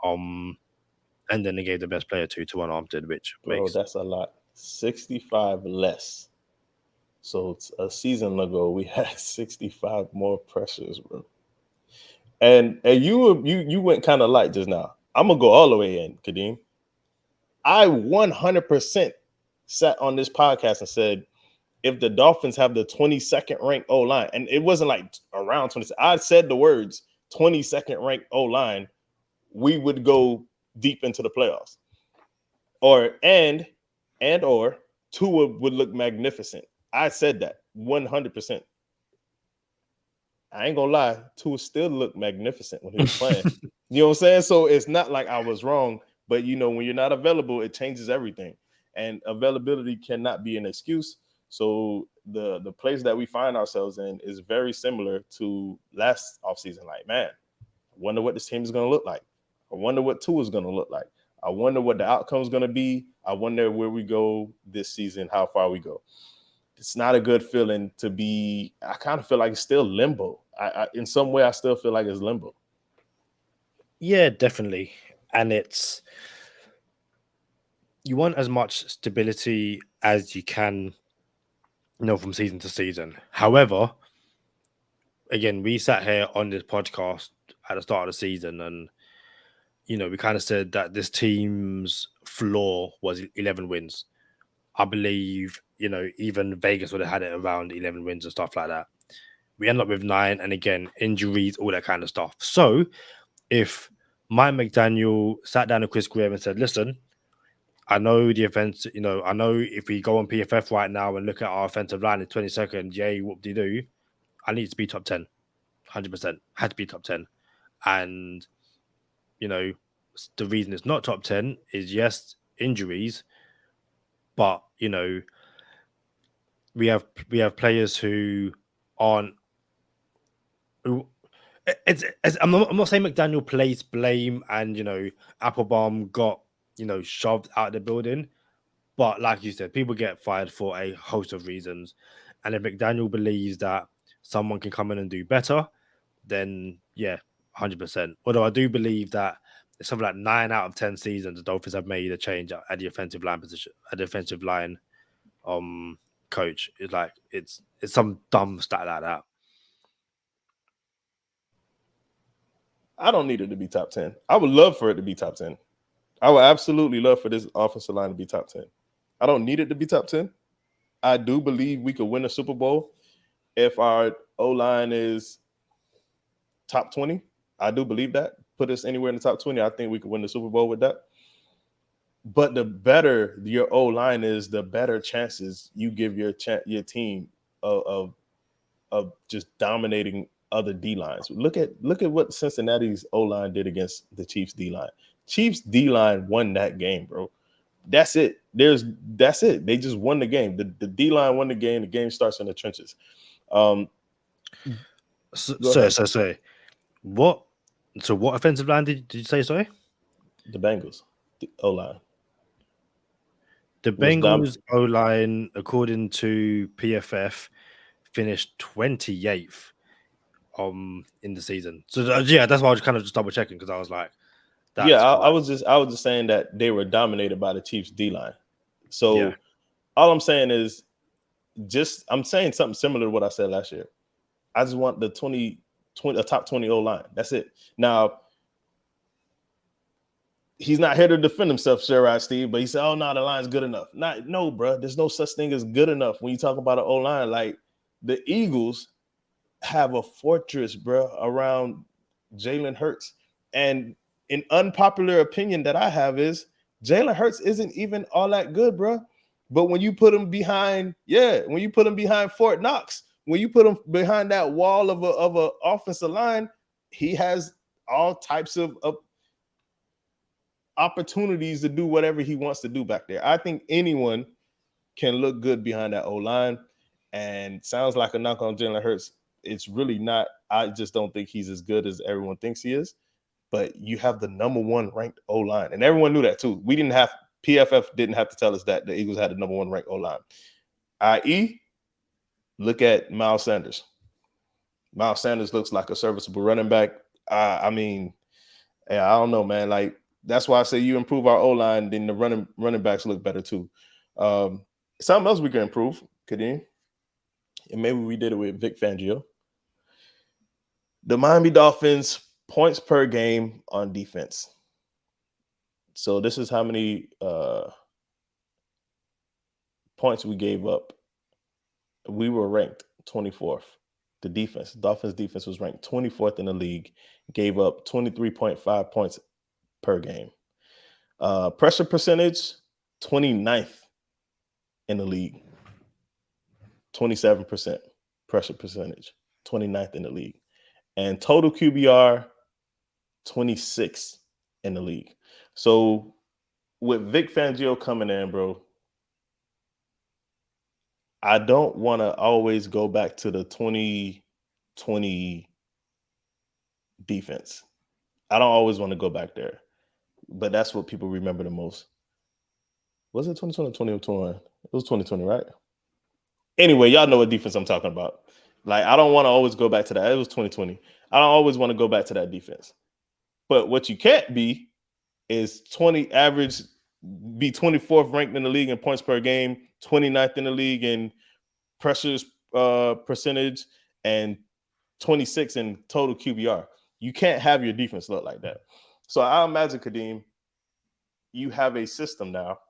Speaker 3: And then they gave the best player to unarmed, which
Speaker 4: Bro,
Speaker 3: makes
Speaker 4: that's a lot. 65 less. So it's a season ago, we had 65 more pressures, bro. And you went kind of light just now. I'm gonna go all the way in, Kadeem. I 100% sat on this podcast and said, if the Dolphins have the 22nd ranked O line, and it wasn't like around 20, I said the words 22nd ranked O line, we would go deep into the playoffs. Or Tua would look magnificent. I said that 100%. I ain't gonna lie, Tua still looked magnificent when he was playing. You know what I'm saying? So it's not like I was wrong, but you know, when you're not available, it changes everything. And availability cannot be an excuse. So the place that we find ourselves in is very similar to last offseason. Like, man, I wonder what this team is gonna look like. I wonder what Tua is gonna look like. I wonder what the outcome is gonna be. I wonder where we go this season, how far we go. It's not a good feeling to be. I kind of feel like it's still limbo. I in some way, I still feel like it's limbo.
Speaker 3: Yeah, definitely. And it's, you want as much stability as you can, from season to season. However, again, we sat here on this podcast at the start of the season, and we kind of said that this team's floor was 11 wins. I believe, even Vegas would have had it around 11 wins and stuff like that. We end up with 9, and again, injuries, all that kind of stuff. So if Mike McDaniel sat down with Chris Greer and said, listen, I know the offense, I know if we go on PFF right now and look at our offensive line in 20 seconds, yay, whoop-de-doo, I need to be top 10, 100%, had to be top 10. And, the reason it's not top 10 is, yes, injuries, but, we have players who aren't, I'm not saying McDaniel placed blame and, Applebaum got, shoved out of the building. But like you said, people get fired for a host of reasons. And if McDaniel believes that someone can come in and do better, then yeah, 100%. Although I do believe that it's something like 9 out of 10 seasons, the Dolphins have made a change at the offensive line position, at the offensive line coach. It's like, it's some dumb stat like that.
Speaker 4: I don't need it to be top 10. I would love for it to be top 10. I would absolutely love for this offensive line to be top 10. I don't need it to be top 10. I do believe we could win a Super Bowl if our O-line is top 20. I do believe that. Put us anywhere in the top 20, I think we could win the Super Bowl with that. But the better your O-line is, the better chances you give your team of just dominating other D-lines. Look at what Cincinnati's O-line did against the Chiefs D-line. Chiefs D-line won that game, bro. That's it. That's it. They just won the game. The D-line won the game. The game starts in the trenches.
Speaker 3: So what offensive line did you say, sorry?
Speaker 4: The Bengals, the O-line.
Speaker 3: The Bengals O-line, according to PFF, finished 28th in the season. So that's why I was kind of just double checking, because I was like,
Speaker 4: I was just saying that they were dominated by the Chiefs D-line. So all I'm saying is, I'm saying something similar to what I said last year. I just want the top 20 O-line. That's it. Now, he's not here to defend himself, Sherrod Steve, but he said, oh, no, the line's good enough. No, bro. There's no such thing as good enough when you talk about an O-line. Like, the Eagles have a fortress, bro, around Jalen Hurts. And an unpopular opinion that I have is Jalen Hurts isn't even all that good, bro. But when you put him behind, Fort Knox, when you put him behind that wall of a offensive line, he has all types of opportunities to do whatever he wants to do back there. I think anyone can look good behind that O-line, and sounds like a knock on Jalen Hurts. It's really not. I just don't think he's as good as everyone thinks he is. but you have the number 1 ranked O-line. And everyone knew that too. PFF didn't have to tell us that the Eagles had the number 1 ranked O-line. I.e., look at Miles Sanders. Miles Sanders looks like a serviceable running back. I mean, yeah, I don't know, man. Like, that's why I say you improve our O-line, then the running backs look better too. Something else we can improve, Kadeem, and maybe we did it with Vic Fangio. The Miami Dolphins points per game on defense. So this is how many points we gave up. We were ranked 24th. The Dolphins defense was ranked 24th in the league, gave up 23.5 points per game. Pressure percentage, 29th in the league. 27% pressure percentage, 29th in the league. And total QBR, 26th in the league. So with Vic Fangio coming in, bro, I don't want to always go back to the 2020 defense. I don't always want to go back there, but that's what people remember the most. Was it 2020 or 2021? It was 2020, right? Anyway, y'all know what defense I'm talking about. Like, I don't want to always go back to that. It was 2020. I don't always want to go back to that defense. But what you can't be is 20 average, be 24th ranked in the league in points per game, 29th in the league in pressures percentage, and 26 in total QBR. You can't have your defense look like that. So I imagine, Kadeem, you have a system now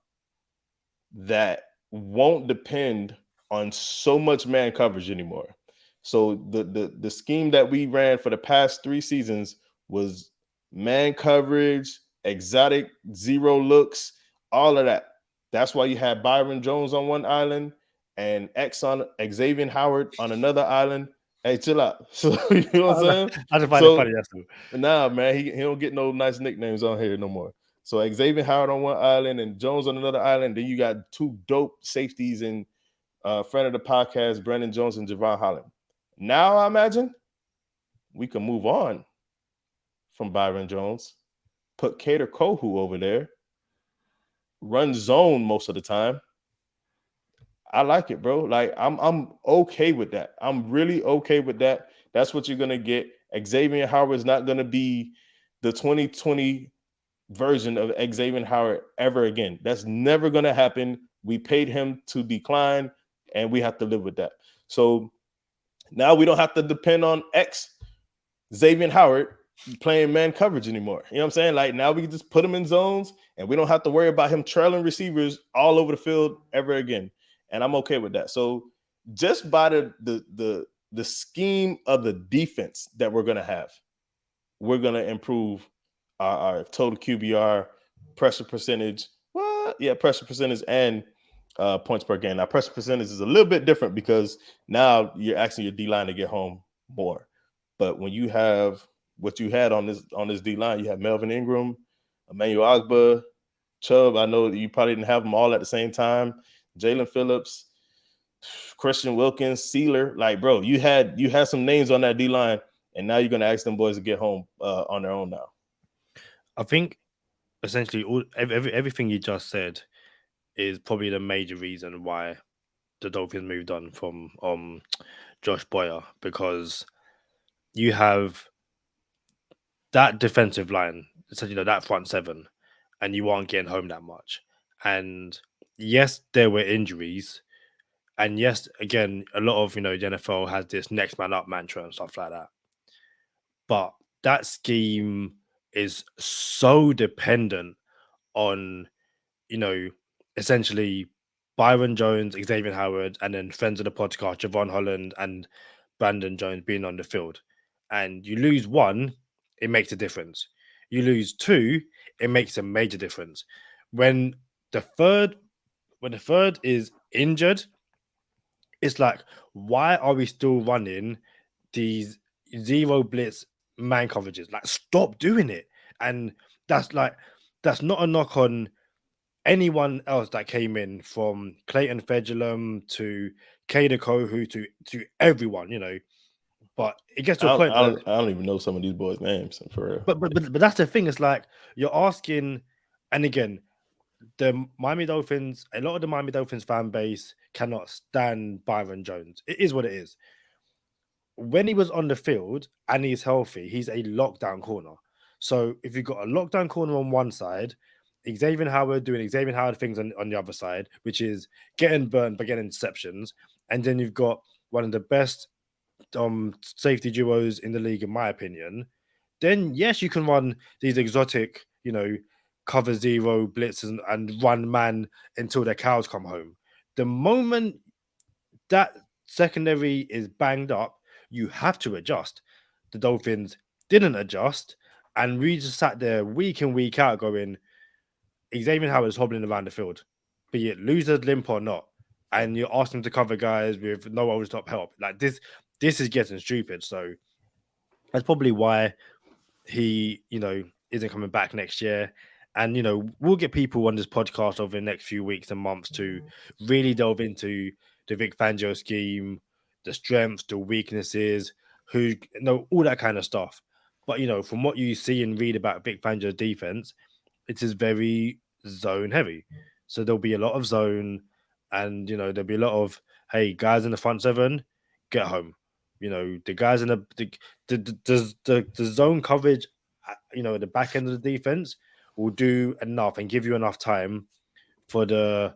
Speaker 4: that won't depend on so much man coverage anymore. So the scheme that we ran for the past 3 seasons was man coverage, exotic zero looks, all of that. That's why you had Byron Jones on one island and Xavier Howard on another island. Hey, chill out. So you know what I'm saying?
Speaker 3: I just find it funny. That's cool.
Speaker 4: Nah, man, he don't get no nice nicknames on here no more. So Xavier Howard on one island and Jones on another island. Then you got 2 dope safeties and friend of the podcast, Brandon Jones and Javon Holland. Now I imagine we can move on from Byron Jones, put Kader Kohu over there, run zone most of the time. I like it, bro. Like, I'm okay with that. I'm really okay with that. That's what you're gonna get. Xavier Howard is not gonna be the 2020 version of Xavier Howard ever again. That's never gonna happen. We paid him to decline, and we have to live with that. So now we don't have to depend on Xavier Howard playing man coverage anymore. You know what I'm saying? Like, now we can just put him in zones, and we don't have to worry about him trailing receivers all over the field ever again. And I'm okay with that. So just by the scheme of the defense that we're going to have, we're going to improve our total QBR, pressure percentage. Pressure percentage and points per game. Now, pressure percentage is a little bit different because now you're asking your D-line to get home more. But when you have what you had on this D-line, you have Melvin Ingram, Emmanuel Ogbah, Chubb. I know that you probably didn't have them all at the same time. Jalen Phillips, Christian Wilkins, Sealer. Like, bro, you had some names on that D-line, and now you're going to ask them boys to get home on their own now.
Speaker 3: I think essentially everything you just said is probably the major reason why the Dolphins moved on from Josh Boyer, because you have that defensive line, essentially that front seven, and you aren't getting home that much. And yes, there were injuries. And yes, again, a lot of, the NFL has this next man up mantra and stuff like that. But that scheme is so dependent on, essentially Byron Jones, Xavier Howard, and then friends of the podcast, Javon Holland and Brandon Jones being on the field. And you lose one, it makes a difference. You lose 2, it makes a major difference. When the third is injured, it's like, why are we still running these zero blitz man coverages? Like, stop doing it. And that's not a knock on anyone else that came in, from Clayton Fedulum to Kader Kohu to everyone, But it gets to a point.
Speaker 4: I don't even know some of these boys' names for real.
Speaker 3: But that's the thing. It's like you're asking, and again, the Miami Dolphins, a lot of the Miami Dolphins fan base cannot stand Byron Jones. It is what it is. When he was on the field and he's healthy, he's a lockdown corner. So if you've got a lockdown corner on one side, Xavier Howard doing Xavier Howard things on the other side, which is getting burnt but getting interceptions, and then you've got one of the best safety duos in the league, in my opinion, then yes, you can run these exotic, cover zero blitzes and run man until their cows come home. The moment that secondary is banged up, you have to adjust. The Dolphins didn't adjust, and we just sat there week in, week out going, Xavier Howard's hobbling around the field, be it losers, limp or not. And you're asking him to cover guys with no over top help. Like this is getting stupid. So that's probably why he, isn't coming back next year. And, we'll get people on this podcast over the next few weeks and months to really delve into the Vic Fangio scheme, the strengths, the weaknesses, all that kind of stuff. But, from what you see and read about Vic Fangio's defense, it is very zone heavy. So there'll be a lot of zone and, there'll be a lot of, hey, guys in the front seven, get home. The guys in the zone coverage, at the back end of the defense will do enough and give you enough time for the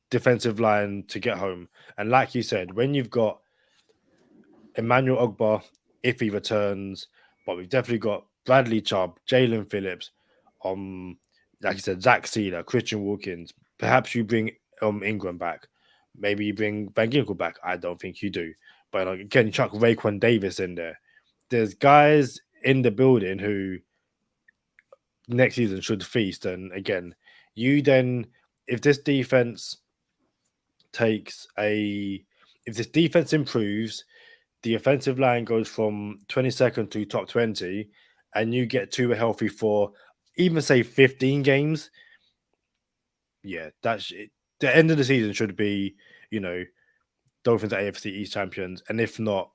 Speaker 3: defensive line to get home. And like you said, when you've got Emmanuel Ogbah, if he returns, but we've definitely got Bradley Chubb, Jalen Phillips, like you said, Zach Sealer, Christian Wilkins. Perhaps you bring Ingram back. Maybe you bring Van Ginkel back. I don't think you do. But again, you chuck Raekwon Davis in there. There's guys in the building who next season should feast. And again, if this defense improves, the offensive line goes from 22nd to top 20, and you get Tua healthy for even say 15 games. Yeah, that's it. The end of the season should be, Dolphins AFC East champions, and if not,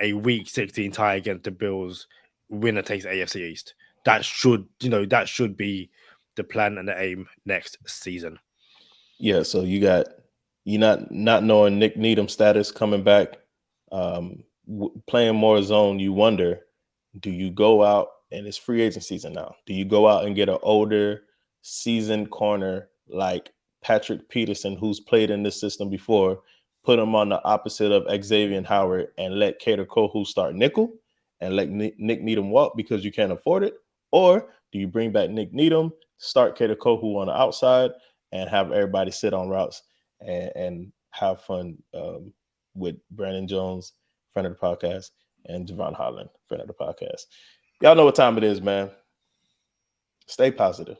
Speaker 3: a week 16 tie against the Bills, winner takes AFC East. That should be the plan and the aim next season.
Speaker 4: Yeah, so you not knowing Nick Needham's status coming back, playing more zone. You wonder, do you go out and it's free agent season now? Do you go out and get an older, seasoned corner like Patrick Peterson, who's played in this system before, put him on the opposite of Xavier Howard, and let Cater Kohu start nickel and let Nick Needham walk because you can't afford it? Or do you bring back Nick Needham, start Cater Kohu on the outside, and have everybody sit on routes and have fun with Brandon Jones, friend of the podcast, and Javon Holland, friend of the podcast? Y'all know what time it is, man. Stay positive.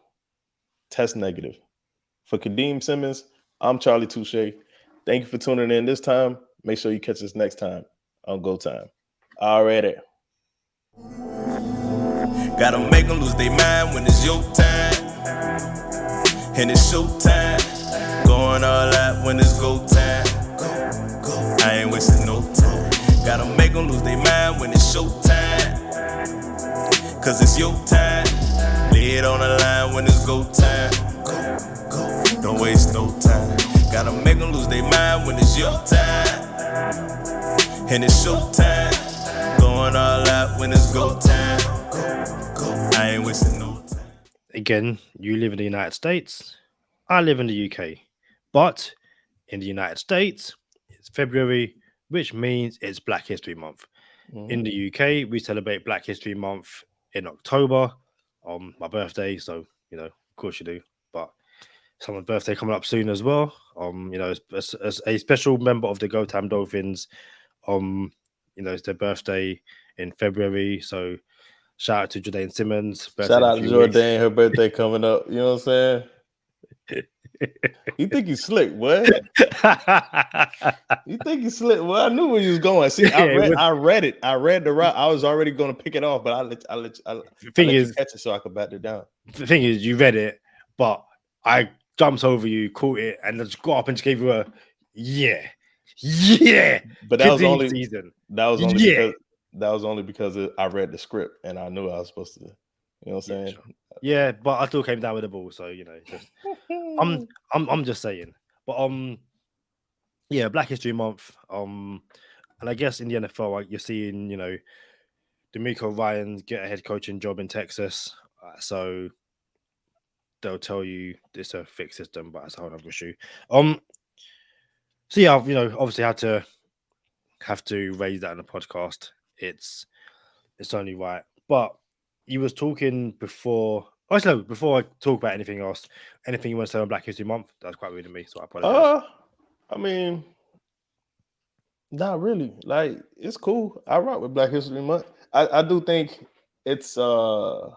Speaker 4: Test negative. For Kadeem Simmons, I'm Charlie Touche. Thank you for tuning in this time. Make sure you catch us next time on Go Time. Already.
Speaker 2: Gotta make them lose their mind when it's your time. And it's show time. Going all out when it's go time. I ain't wasting no time. Gotta make them lose their mind when it's show time. Cause it's your time. Lay it on the line when it's go time. Don't waste no time. Gotta make them lose their mind when it's your time. And it's show time. Going all out when it's go time. I ain't wasting no time.
Speaker 3: Again, you live in the United States. I live in the UK. But in the United States, it's February, which means it's Black History Month. Mm-hmm. In the UK, we celebrate Black History Month in October on my birthday. So, of course you do. But someone's birthday coming up soon as well. As a special member of the Go Time Dolphins, it's their birthday in February. So shout out to Jordan Simmons.
Speaker 4: Shout out to Jordan, her birthday coming up. You know what I'm saying? You think he's slick, boy? You think he's slick? Well, I knew where you was going. See, I read it. I read the route. I was already going to pick it off, but I let you catch it so I could bat it down.
Speaker 3: The thing is, you read it, but I jumped over you, caught it, and just got up and just gave you a yeah. Yeah,
Speaker 4: But that was
Speaker 3: Kadeem
Speaker 4: only
Speaker 3: season.
Speaker 4: that was only
Speaker 3: Yeah.
Speaker 4: because I read the script and I knew I was supposed to. You know what I'm
Speaker 3: Yeah,
Speaker 4: saying?
Speaker 3: sure. Yeah, but I still came down with the ball, so just I'm just saying. But yeah, Black History Month. And I guess in the NFL, like, you're seeing, D'Amico Ryan get a head coaching job in Texas. So they'll tell you it's a fixed system, but that's a whole other issue. So yeah, I've, obviously have to raise that in the podcast. It's only right. But you was talking before. Actually, no, before I talk about anything else, anything you want to say on Black History Month? That's quite rude of me, so I apologize.
Speaker 4: I mean, not really. Like, it's cool. I rock with Black History Month. I do think it's I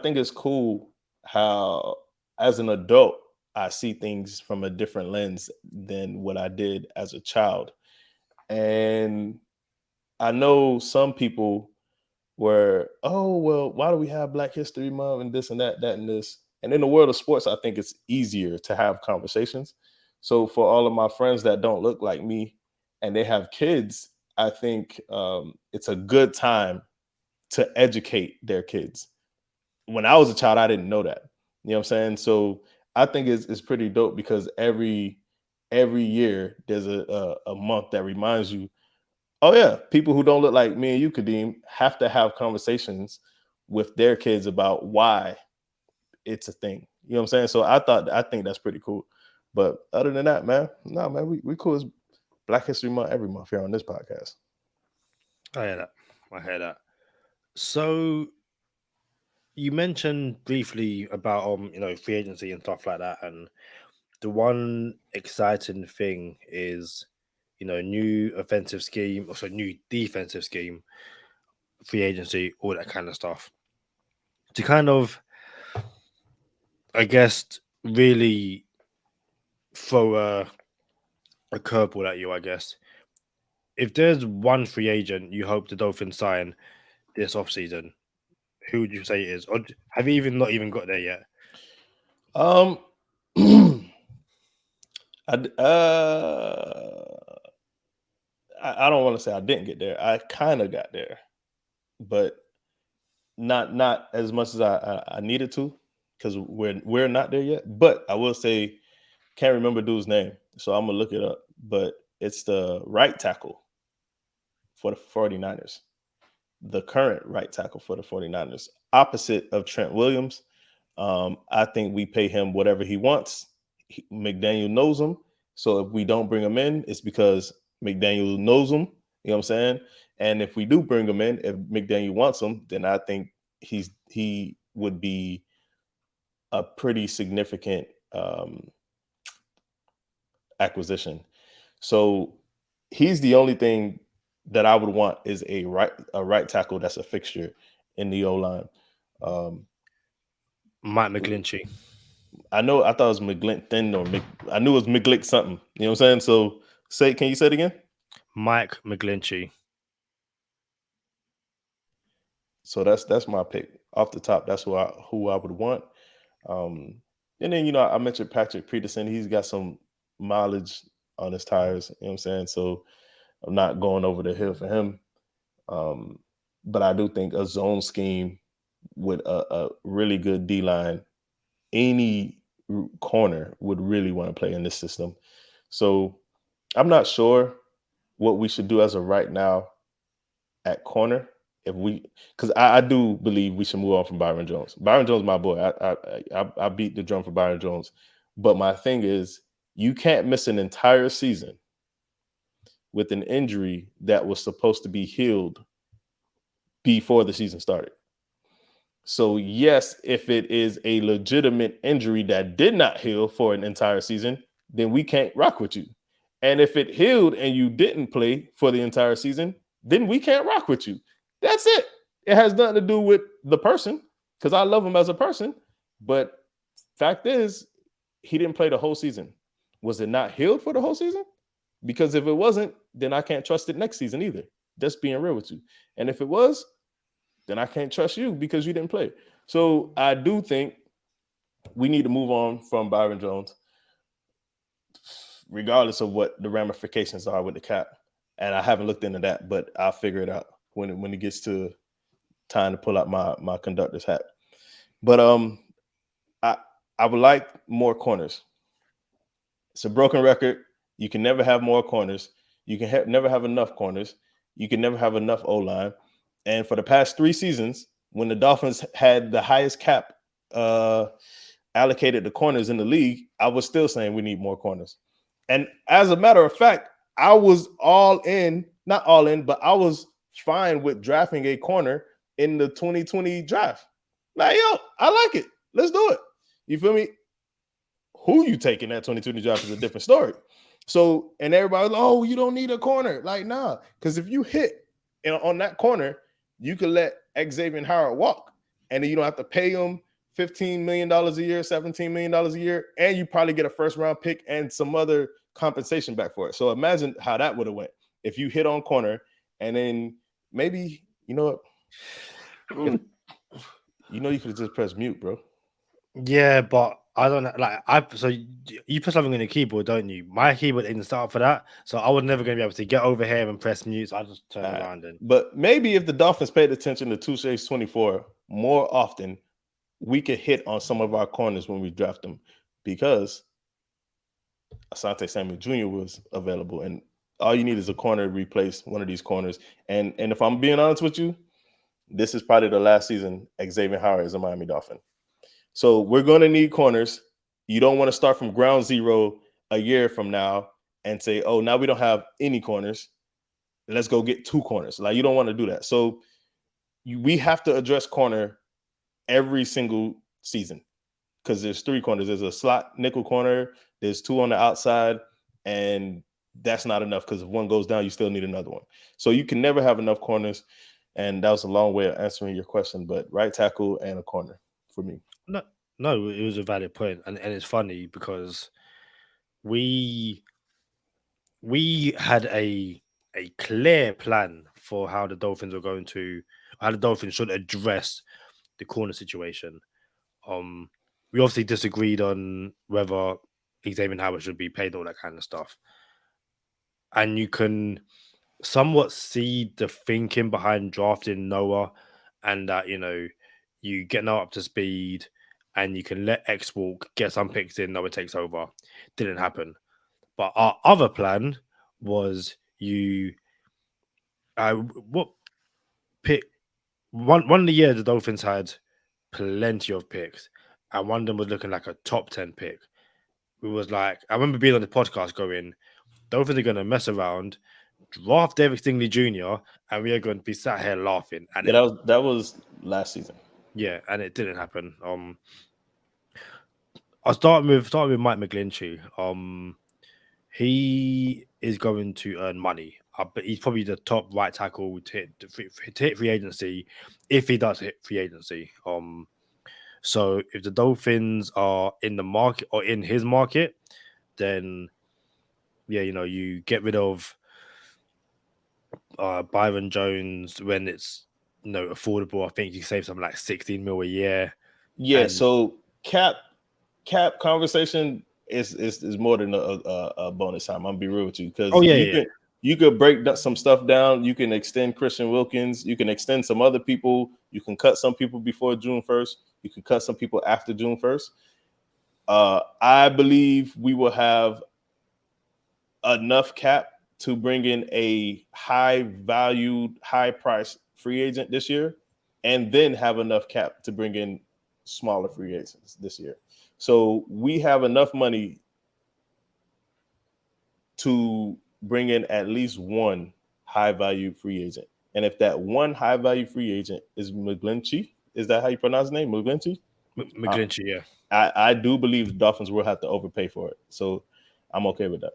Speaker 4: think it's cool how as an adult I see things from a different lens than what I did as a child. And I know some people were, oh, well, why do we have Black History Month and this and that, that and this? And in the world of sports, I think it's easier to have conversations. So for all of my friends that don't look like me and they have kids, I think it's a good time to educate their kids. When I was a child, I didn't know that. You know what I'm saying? So I think it's pretty dope because every year there's a month that reminds you, oh yeah, people who don't look like me and you, Kadeem, have to have conversations with their kids about why it's a thing. You know what I'm saying? So I think that's pretty cool. But other than that, man, no, man, we cool as Black History Month every month here on this podcast.
Speaker 3: I hear that. So you mentioned briefly about free agency and stuff like that, and the one exciting thing is new offensive scheme, also new defensive scheme, free agency, all that kind of stuff. To kind of, I guess, really throw a curveball at you, I guess. If there's one free agent you hope the Dolphins sign this offseason, who would you say it is? Or have you even not even got there yet?
Speaker 4: Um, I don't want to say I didn't get there. I kind of got there, but not as much as I needed to, because we're not there yet. But I will say, can't remember dude's name, so I'm gonna look it up. But it's the right tackle for the 49ers, the current right tackle for the 49ers, opposite of Trent Williams. I think we pay him whatever he wants. McDaniel knows him. So if we don't bring him in, it's because McDaniel knows him. You know what I'm saying? And if we do bring him in, if McDaniel wants him, then I think he would be a pretty significant acquisition. So he's the only thing that I would want is a right tackle that's a fixture in the O line.
Speaker 3: Mike McGlinchey.
Speaker 4: I thought it was McGlinton I knew it was McGlick something. You know what I'm saying? So can you say it again?
Speaker 3: Mike McGlinchey.
Speaker 4: So that's my pick off the top. That's who I would want. And then I mentioned Patrick Peterson. He's got some mileage on his tires. You know what I'm saying? So I'm not going over the hill for him. But I do think a zone scheme with a really good D line, any corner would really want to play in this system. So I'm not sure what we should do as of right now at corner. Because I do believe we should move on from Byron Jones. Byron Jones, my boy. I beat the drum for Byron Jones. But my thing is, you can't miss an entire season with an injury that was supposed to be healed before the season started. So yes, if it is a legitimate injury that did not heal for an entire season, then we can't rock with you. And if it healed and you didn't play for the entire season, then we can't rock with you. That's it. It has nothing to do with the person, because I love him as a person. But fact is, he didn't play the whole season. Was it not healed for the whole season? Because if it wasn't, then I can't trust it next season either. Just being real with you. And if it was, then I can't trust you because you didn't play. So I do think we need to move on from Byron Jones. regardless of what the ramifications are with the cap. And I haven't looked into that, but I'll figure it out when it gets to time to pull out my conductor's hat. But I would like more corners. It's a broken record. You can never have more corners. You can never have enough corners. You can never have enough O-line. And for the past 3 seasons, when the Dolphins had the highest cap allocated to corners in the league, I was still saying we need more corners. And as a matter of fact, I was not all in, but I was fine with drafting a corner in the 2020 draft. Like, yo, I like it. Let's do it. You feel me? Who you taking that 2020 draft is a different story. So, and everybody's like, oh, you don't need a corner. Like, nah, because if you hit on that corner, you can let Xavier Howard walk, and then you don't have to pay him $15 million a year, $17 million a year, and you probably get a first-round pick and some other compensation back for it. So imagine how that would have went if you hit on corner, and then maybe, you know what? You could have just pressed mute, bro.
Speaker 3: Yeah, but I don't know. So you put something on your keyboard, don't you? My keyboard didn't start for that, so I was never going to be able to get over here and press mute. So I just turn around and.
Speaker 4: But maybe if the Dolphins paid attention to Touche's 24 more often, we could hit on some of our corners when we draft them, because Asante Samuel Jr. was available, and all you need is a corner to replace one of these corners. And if I'm being honest with you, this is probably the last season Xavier Howard is a Miami Dolphin. So we're going to need corners. You don't want to start from ground zero a year from now and say, oh, now we don't have any corners. Let's go get 2 corners. Like, you don't want to do that. So we have to address corner every single season, because there's 3 corners. There's a slot nickel corner. There's 2 on the outside, and that's not enough, because if one goes down, you still need another one. So you can never have enough corners, and that was a long way of answering your question, but right tackle and a corner for me.
Speaker 3: No, it was a valid point, and it's funny because we had a clear plan for how the Dolphins should address the corner situation. We obviously disagreed on whether Xavier Howard should be paid, all that kind of stuff, and you can somewhat see the thinking behind drafting Noah, and that you get Noah up to speed, and you can let X walk, get some picks in, Noah takes over. Didn't happen. But our other plan was what pick? One of the years the Dolphins had plenty of picks, and one of them was looking like a top 10 pick. It was like, I remember being on the podcast going, Dolphins are going to mess around, draft Derek Stingley Jr., and we are going to be sat here laughing. And
Speaker 4: that was last season.
Speaker 3: Yeah, and it didn't happen. I'll start with Mike McGlinchey. He is going to earn money, but he's probably the top right tackle to hit free agency, if he does hit free agency. So if the Dolphins are in the market or in his market, then yeah, you get rid of Byron Jones when it's affordable. I think you save something like 16 mil a year.
Speaker 4: Yeah, so cap conversation is more than a bonus time. I'm gonna be real with you, because you could break some stuff down. You can extend Christian Wilkins. You can extend some other people. You can cut some people before June 1st. You can cut some people after June 1st. I believe we will have enough cap to bring in a high-valued, high-priced free agent this year, and then have enough cap to bring in smaller free agents this year. So we have enough money to bring in at least one high-value free agent. And if that one high-value free agent is McGlinchey, is that how you pronounce his name? McGlinchey?
Speaker 3: McGlinchey, yeah.
Speaker 4: I do believe the Dolphins will have to overpay for it. So I'm okay with that.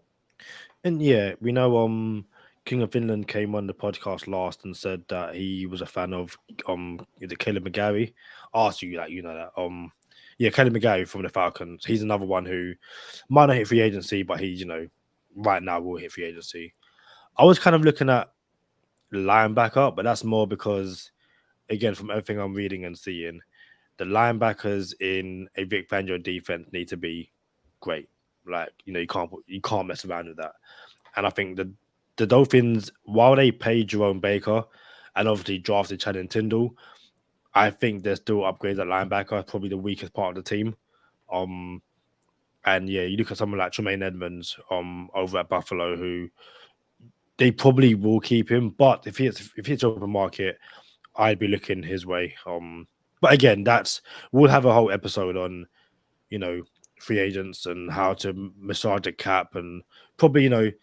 Speaker 4: And
Speaker 3: yeah, we know King of Finland came on the podcast last and said that he was a fan of the Caleb McGarry. Asked you that, that. Yeah, Caleb McGarry from the Falcons. He's another one who might not hit free agency, but he, right now will hit free agency. I was kind of looking at linebacker, but that's more because, again, from everything I'm reading and seeing, the linebackers in a Vic Fangio defense need to be great. Like, you can't mess around with that. And I think the Dolphins, while they paid Jerome Baker and obviously drafted Channing Tindall, I think they're still upgrades at linebacker, probably the weakest part of the team. And yeah, you look at someone like Tremaine Edmonds over at Buffalo, who they probably will keep him, but if it's open market, I'd be looking his way. But again, we'll have a whole episode on, free agents and how to massage the cap, and probably, it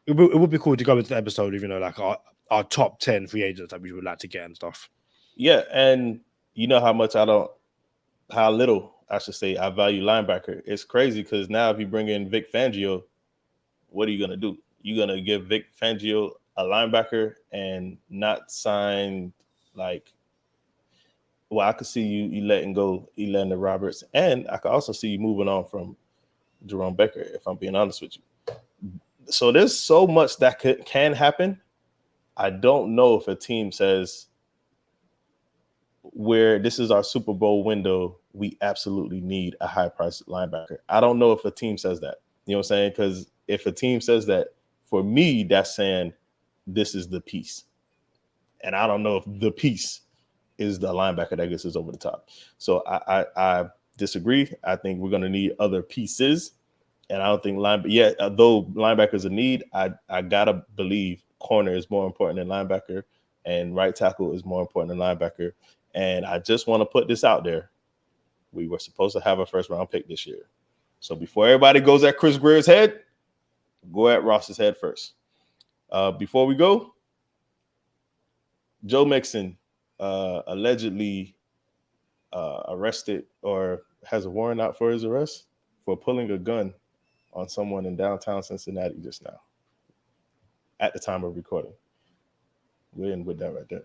Speaker 3: would be cool to go into the episode of, like our top 10 free agents that we would like to get and stuff.
Speaker 4: Yeah, and you know how little I should say I value linebacker. It's crazy because now if you bring in Vic Fangio, what are you gonna do? You're gonna give Vic Fangio a linebacker and not sign I could see you letting go Elandon Roberts, and I could also see you moving on from Jerome Baker, if I'm being honest with you. So there's so much that can happen. I don't know if a team says, where this is our Super Bowl window, we absolutely need a high-priced linebacker. I don't know if a team says that. You know what I'm saying? Because if a team says that, for me, that's saying this is the piece. And I don't know if the piece is the linebacker that gets us over the top. So I disagree. I think we're going to need other pieces. And I don't think though linebackers a need, I got to believe corner is more important than linebacker, and right tackle is more important than linebacker. And I just want to put this out there. We were supposed to have a first-round pick this year. So before everybody goes at Chris Greer's head, go at Ross's head first. Before we go, Joe Mixon allegedly arrested or has a warrant out for his arrest for pulling a gun on someone in downtown Cincinnati just now at the time of recording. We're in with that right there.